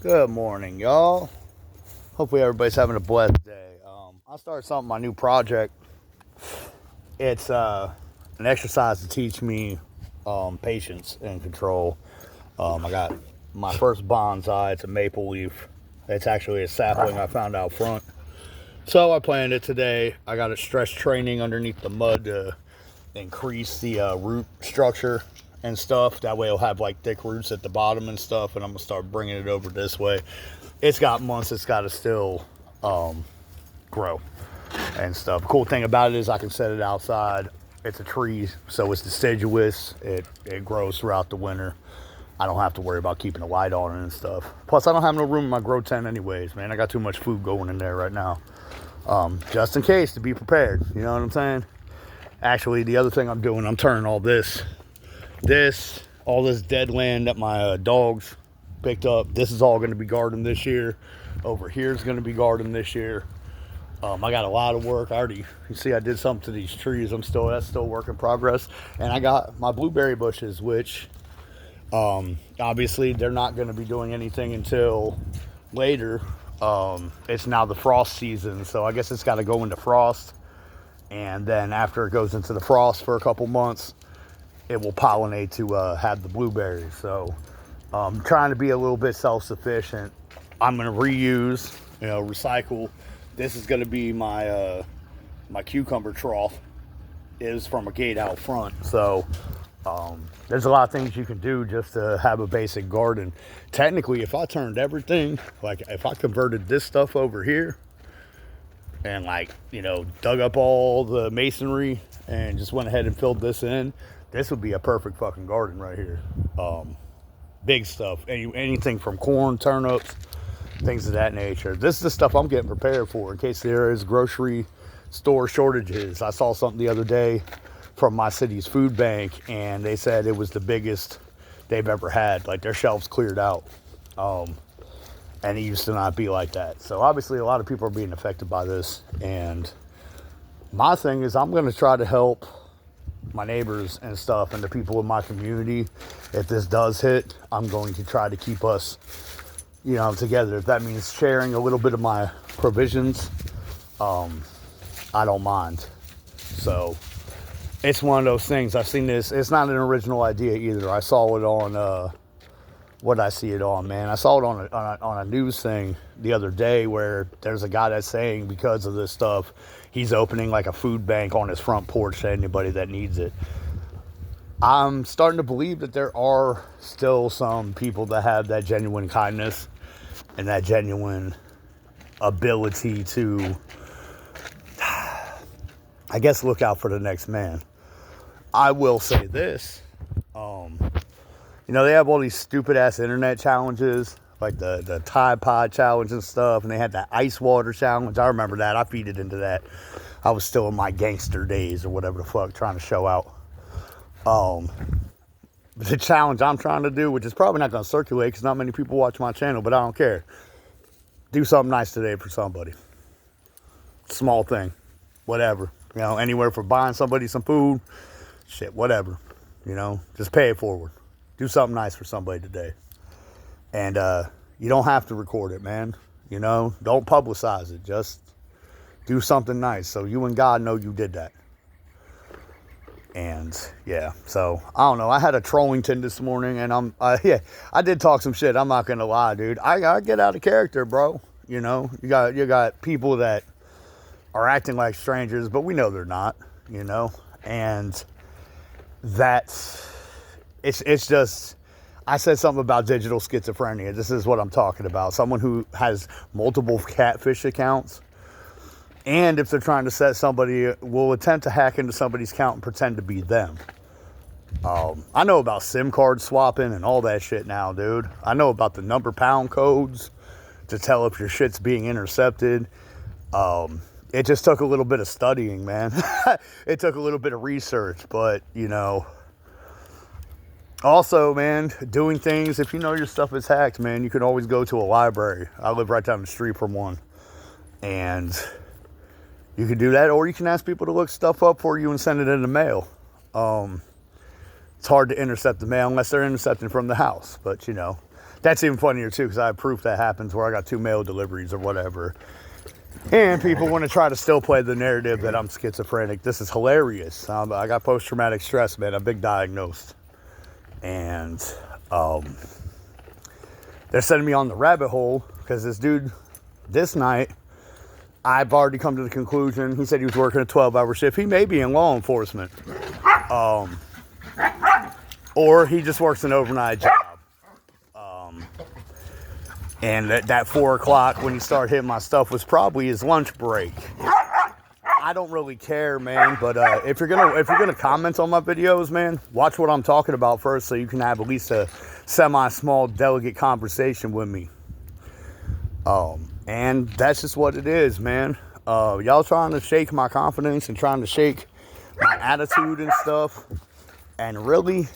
Good morning, y'all. Hopefully everybody's having a blessed day. I started something, my new project. It's an exercise to teach me patience and control. I got my first bonsai. It's a maple leaf. It's actually a sapling I found out front. So I planted it today. I got it stress training underneath the mud to increase the root structure and stuff. That way it'll have like thick roots at the bottom and stuff. And I'm gonna start bringing it over this way. It's got months. It's got to still grow and stuff. The cool thing about it is I can set it outside. It's a tree, so it's deciduous. It grows throughout the winter. I don't have to worry about keeping the light on it and stuff. Plus, I don't have no room in my grow tent anyways, man. I got too much food going in there right now. Just in case, to be prepared. You know what I'm saying? Actually, the other thing I'm doing, I'm turning all this dead land that my dogs picked up. This is all going to be gardened this year. Over here is going to be gardened this year. I got a lot of work. You see I did something to these trees. That's still work in progress. And I got my blueberry bushes, which obviously they're not going to be doing anything until later. It's now the frost season, so I guess it's got to go into frost. And then after it goes into the frost for a couple months, it will pollinate to have the blueberries. So I'm trying to be a little bit self-sufficient. I'm going to reuse, recycle. This is going to be my my cucumber trough. It is from a gate out front. So there's a lot of things you can do just to have a basic garden. Technically, if I turned everything, like if I converted this stuff over here and dug up all the masonry and just went ahead and filled this in, this would be a perfect fucking garden right here. Big stuff, anything from corn, turnips, things of that nature. This is the stuff I'm getting prepared for in case there is grocery store shortages. I saw something the other day from my city's food bank, and they said it was the biggest they've ever had. Like, their shelves cleared out. And it used to not be like that. So obviously a lot of people are being affected by this. And my thing is I'm going to try to help my neighbors and stuff and the people in my community. If this does hit, I'm going to try to keep us, together. If that means sharing a little bit of my provisions, I don't mind. So it's one of those things. I've seen this. It's not an original idea either. I saw it on, what did I see it on, man? I saw it on a news thing the other day where there's a guy that's saying because of this stuff, he's opening like a food bank on his front porch to anybody that needs it. I'm starting to believe that there are still some people that have that genuine kindness and that genuine ability to, I guess, look out for the next man. I will say this. They have all these stupid ass internet challenges, like the Tide Pod challenge and stuff, and they had that ice water challenge. I remember that. I feeded into that. I was still in my gangster days or whatever the fuck, trying to show out. The challenge I'm trying to do, which is probably not going to circulate because not many people watch my channel, but I don't care. Do something nice today for somebody. Small thing. Whatever. Anywhere from buying somebody some food, shit, whatever. Just pay it forward. Do something nice for somebody today. And you don't have to record it, man. Don't publicize it. Just do something nice so you and God know you did that. And yeah, so I don't know. I had a Trollington this morning, and I did talk some shit. I'm not gonna lie, dude. I get out of character, bro. You got people that are acting like strangers, but we know they're not. And that's it's just. I said something about digital schizophrenia. This is what I'm talking about. Someone who has multiple catfish accounts. And if they're trying to set somebody, will attempt to hack into somebody's account and pretend to be them. I know about SIM card swapping and all that shit now, dude. I know about the number pound codes to tell if your shit's being intercepted. It just took a little bit of studying, man. It took a little bit of research, but, also, man, doing things, if you know your stuff is hacked, man, you can always go to a library. I live right down the street from one. And you can do that, or you can ask people to look stuff up for you and send it in the mail. It's hard to intercept the mail unless they're intercepting from the house. But, That's even funnier too, because I have proof that happens where I got 2 mail deliveries or whatever. And people want to try to still play the narrative that I'm schizophrenic. This is hilarious. I got post-traumatic stress, man. I've been diagnosed. And they're sending me on the rabbit hole because this dude, this night, I've already come to the conclusion. He said he was working a 12-hour shift. He may be in law enforcement. Or he just works an overnight job. And that 4 o'clock when he started hitting my stuff was probably his lunch break. I don't really care, man. But if you're gonna comment on my videos, man, watch what I'm talking about first, so you can have at least a semi-small, delicate conversation with me. And that's just what it is, man. Y'all trying to shake my confidence and trying to shake my attitude and stuff. And really,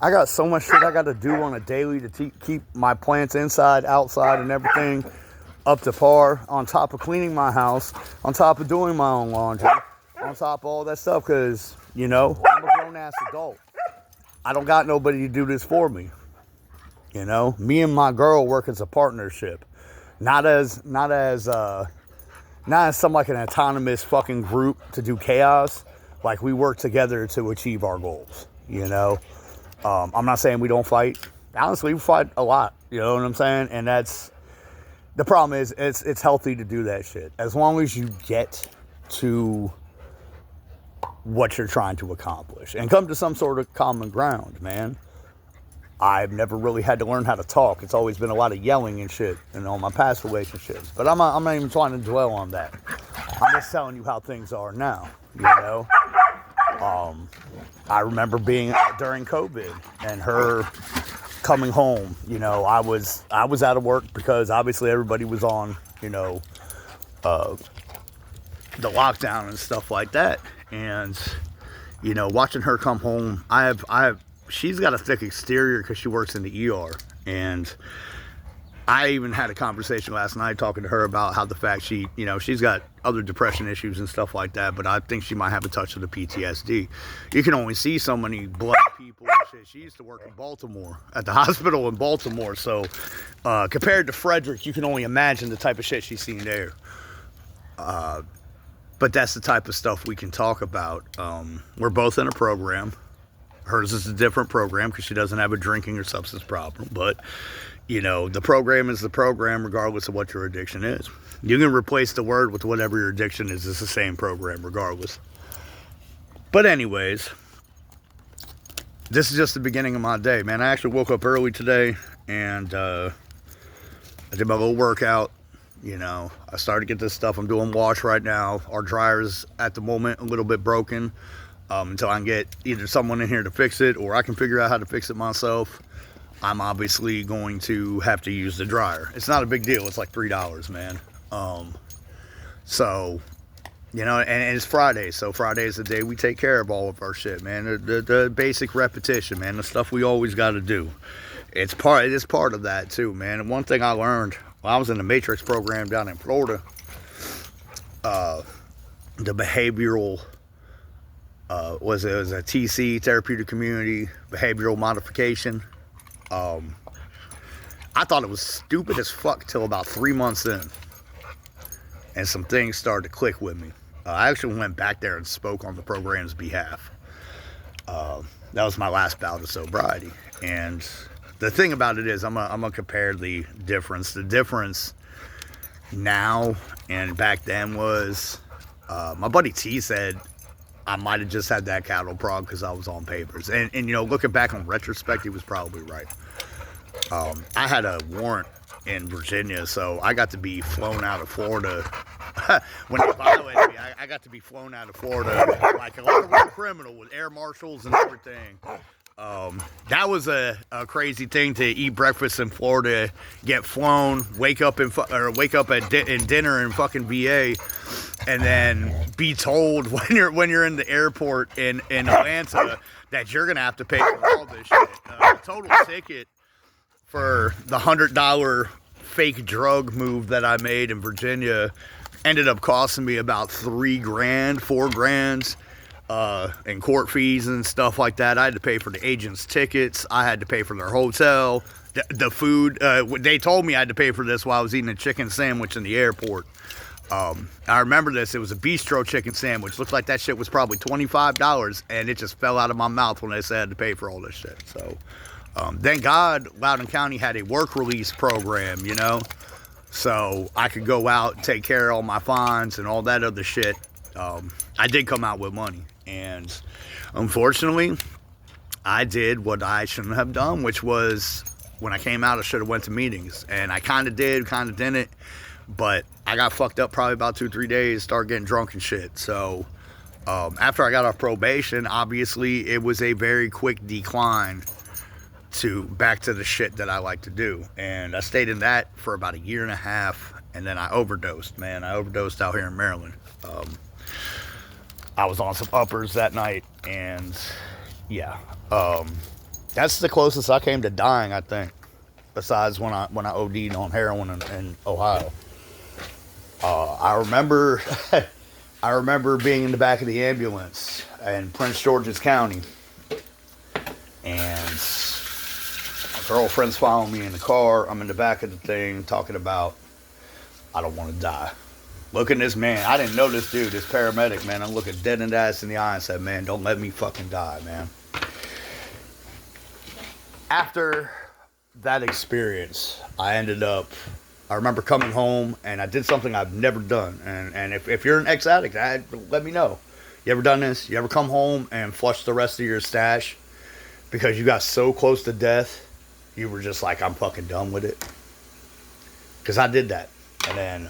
I got so much shit I got to do on a daily to keep my plants inside, outside, and everything up to par, on top of cleaning my house, on top of doing my own laundry, on top of all that stuff, because, you know, I'm a grown-ass adult. I don't got nobody to do this for me. You know, me and my girl work as a partnership, not as some like an autonomous fucking group to do chaos. Like, we work together to achieve our goals, you know. I'm not saying we don't fight. Honestly, we fight a lot. You know what I'm saying? And that's the problem. Is it's healthy to do that shit as long as you get to what you're trying to accomplish and come to some sort of common ground, man. I've never really had to learn how to talk. It's always been a lot of yelling and shit in all my past relationships. But I'm not even trying to dwell on that. I'm just telling you how things are now, you know. I remember being during COVID and her coming home. You know, I was out of work because obviously everybody was on, you know, the lockdown and stuff like that. And, you know, watching her come home, she's got a thick exterior because she works in the ER. And I even had a conversation last night talking to her about how the fact she's got other depression issues and stuff like that, but I think she might have a touch of the PTSD. You can only see so many bloody people and shit. She used to work in Baltimore, at the hospital in Baltimore, so compared to Frederick, you can only imagine the type of shit she's seen there. But that's the type of stuff we can talk about. We're both in a program. Hers is a different program because she doesn't have a drinking or substance problem, but you know, the program is the program regardless of what your addiction is. You can replace the word with whatever your addiction is. It's the same program regardless. But anyways, this is just the beginning of my day, man. I actually woke up early today and I did my little workout. You know, I started to get this stuff. I'm doing wash right now. Our dryer's at the moment a little bit broken until I can get either someone in here to fix it or I can figure out how to fix it myself. I'm obviously going to have to use the dryer. It's not a big deal. It's like $3, man. So, you know, and it's Friday. So Friday is the day we take care of all of our shit, man. The basic repetition, man. The stuff we always got to do. It is part of that too, man. And one thing I learned while I was in the Matrix program down in Florida, the behavioral, was a TC, therapeutic community, behavioral modification. I thought it was stupid as fuck till about 3 months in. And some things started to click with me. I actually went back there and spoke on the program's behalf. That was my last bout of sobriety. And the thing about it is, I'm gonna compare the difference. The difference now and back then was, my buddy T said I might have just had that cattle prod because I was on papers. And you know, looking back on retrospect, he was probably right. I had a warrant in Virginia, so I got to be flown out of Florida. When they violated me, I got to be flown out of Florida like a little criminal with air marshals and everything. That was a crazy thing to eat breakfast in Florida, get flown, wake up in dinner in fucking VA, and then be told when you're in the airport in Atlanta that you're gonna have to pay for all this shit. Total ticket for the $100 fake drug move that I made in Virginia ended up costing me about $4,000 and court fees and stuff like that. I had to pay for the agent's tickets. I had to pay for their hotel. The food, they told me I had to pay for this while I was eating a chicken sandwich in the airport. I remember this. It was a bistro chicken sandwich. Looked like that shit was probably $25, and it just fell out of my mouth when they said I had to pay for all this shit. So, thank God Loudoun County had a work release program, you know, so I could go out and take care of all my fines and all that other shit. I did come out with money, and unfortunately, I did what I shouldn't have done, which was when I came out, I should have went to meetings, and I kind of did, kind of didn't. But I got fucked up probably about 2-3 days, started getting drunk and shit. So after I got off probation, obviously it was a very quick decline to back to the shit that I like to do. And I stayed in that for about 1.5 years, and then I overdosed, man. I overdosed out here in Maryland. I was on some uppers that night, and yeah, that's the closest I came to dying, I think. Besides when I OD'd on heroin in Ohio. I remember I remember being in the back of the ambulance in Prince George's County, and my girlfriend's following me in the car. I'm in the back of the thing talking about, I don't want to die. Look at this man. I didn't know this dude, this paramedic, man. I'm looking dead in the ass in the eye and said, man, don't let me fucking die, man. After that experience, I remember coming home, and I did something I've never done. And if you're an ex-addict, let me know. You ever done this? You ever come home and flush the rest of your stash because you got so close to death, you were just like, I'm fucking done with it? Because I did that. And then,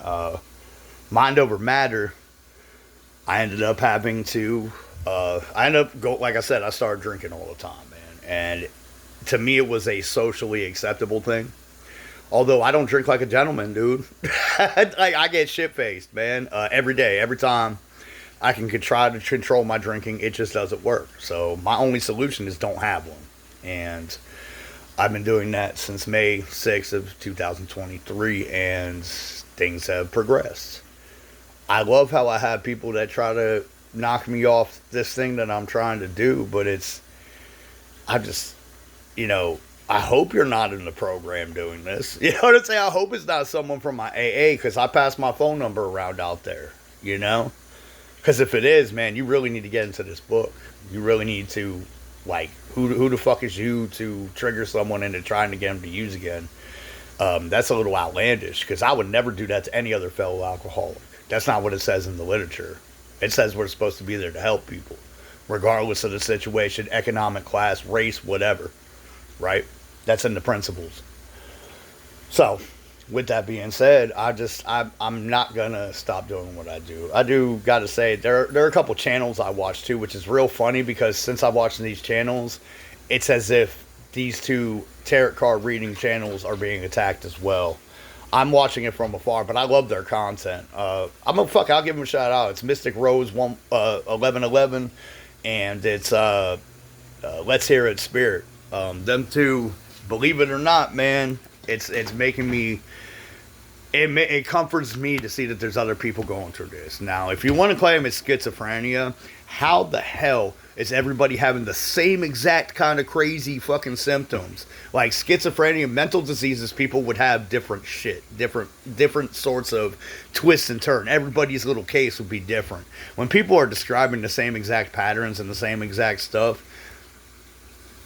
mind over matter, I ended up having to, like I said, I started drinking all the time, man. And to me, it was a socially acceptable thing. Although I don't drink like a gentleman, dude. I get shit-faced, man, every day. Every time I can try to control my drinking, it just doesn't work. So my only solution is don't have one. And I've been doing that since May 6th of 2023, and things have progressed. I love how I have people that try to knock me off this thing that I'm trying to do, but I hope you're not in the program doing this. You know what I'm saying? I hope it's not someone from my AA, because I pass my phone number around out there, you know? Because if it is, man, you really need to get into this book. You really need to, like, who the fuck is you to trigger someone into trying to get them to use again? That's a little outlandish, because I would never do that to any other fellow alcoholic. That's not what it says in the literature. It says we're supposed to be there to help people, regardless of the situation, economic class, race, whatever, right? That's in the principles. So, with that being said, I'm not gonna stop doing what I do. I do gotta say, there are a couple channels I watch too, which is real funny, because since I'm watching these channels, it's as if these two tarot card reading channels are being attacked as well. I'm watching it from afar, but I love their content. I'll give them a shout out. It's Mystic Rose 1111, and it's Let's Hear It Spirit. Them two, believe it or not, man, it's making me, it comforts me to see that there's other people going through this. Now, if you want to claim it's schizophrenia, how the hell is everybody having the same exact kind of crazy fucking symptoms? Like schizophrenia, mental diseases, people would have different shit, different sorts of twists and turns. Everybody's little case would be different. When people are describing the same exact patterns and the same exact stuff,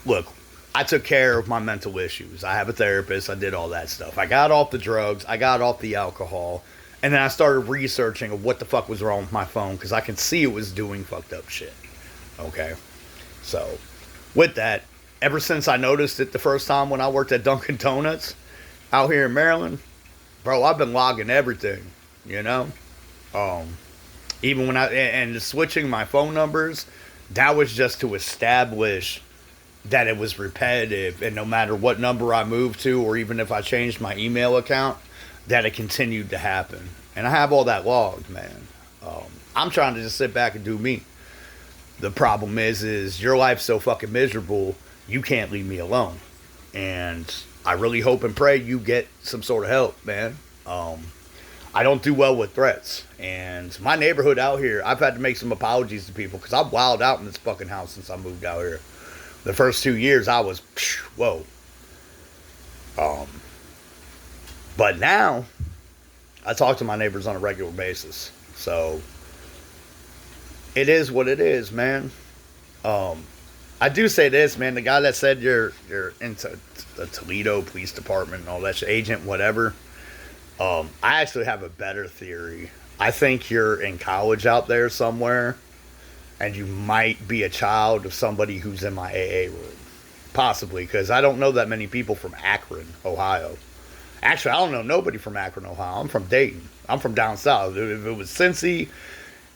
look, I took care of my mental issues. I have a therapist. I did all that stuff. I got off the drugs. I got off the alcohol. And then I started researching of what the fuck was wrong with my phone, because I can see it was doing fucked up shit. Okay? So, with that, ever since I noticed it the first time when I worked at Dunkin' Donuts out here in Maryland, bro, I've been logging everything, you know? Even when and switching my phone numbers, that was just to establish that it was repetitive, and no matter what number I moved to, or even if I changed my email account, that it continued to happen. And I have all that logged, man. I'm trying to just sit back and do me. The problem is your life's so fucking miserable, you can't leave me alone. And I really hope and pray you get some sort of help, man. I don't do well with threats. And my neighborhood out here, I've had to make some apologies to people, because I've wilded out in this fucking house since I moved out here. The first 2 years, I was, whoa. Um, but now I talk to my neighbors on a regular basis. So it is what it is, man. Um, I do say this, man. The guy that said you're into the Toledo Police Department and all that shit, agent, whatever. I actually have a better theory. I think you're in college out there somewhere, and you might be a child of somebody who's in my AA room, possibly, because I don't know that many people from Akron, Ohio. Actually, I don't know nobody from Akron, Ohio. I'm from Dayton. I'm from down south. If it was Cincy,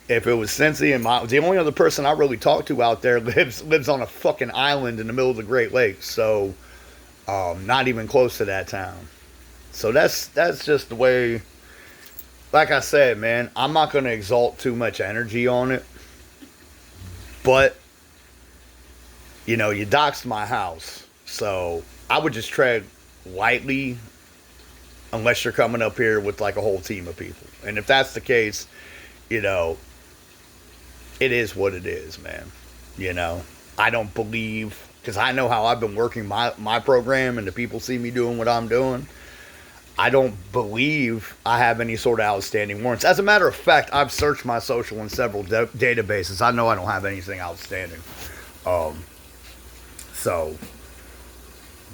and the only other person I really talk to out there lives on a fucking island in the middle of the Great Lakes, so not even close to that town. So that's just the way. Like I said, man, I'm not gonna exalt too much energy on it, but you doxed my house, so I would just tread lightly, unless you're coming up here with like a whole team of people. And if that's the case, you know, it is what it is, man. I don't believe, because I know how I've been working my program and the people see me doing what I'm doing. I don't believe I have any sort of outstanding warrants. As a matter of fact, I've searched my social in several databases. I know I don't have anything outstanding. So,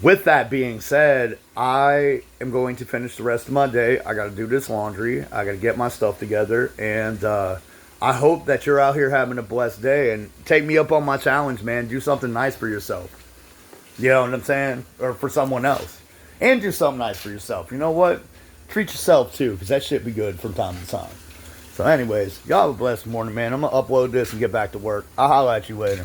with that being said, I am going to finish the rest of my day. I got to do this laundry. I got to get my stuff together. And I hope that you're out here having a blessed day. And take me up on my challenge, man. Do something nice for yourself. You know what I'm saying? Or for someone else. And do something nice for yourself. You know what? Treat yourself too, because that shit be good from time to time. So anyways, y'all have a blessed morning, man. I'm going to upload this and get back to work. I'll holler at you later.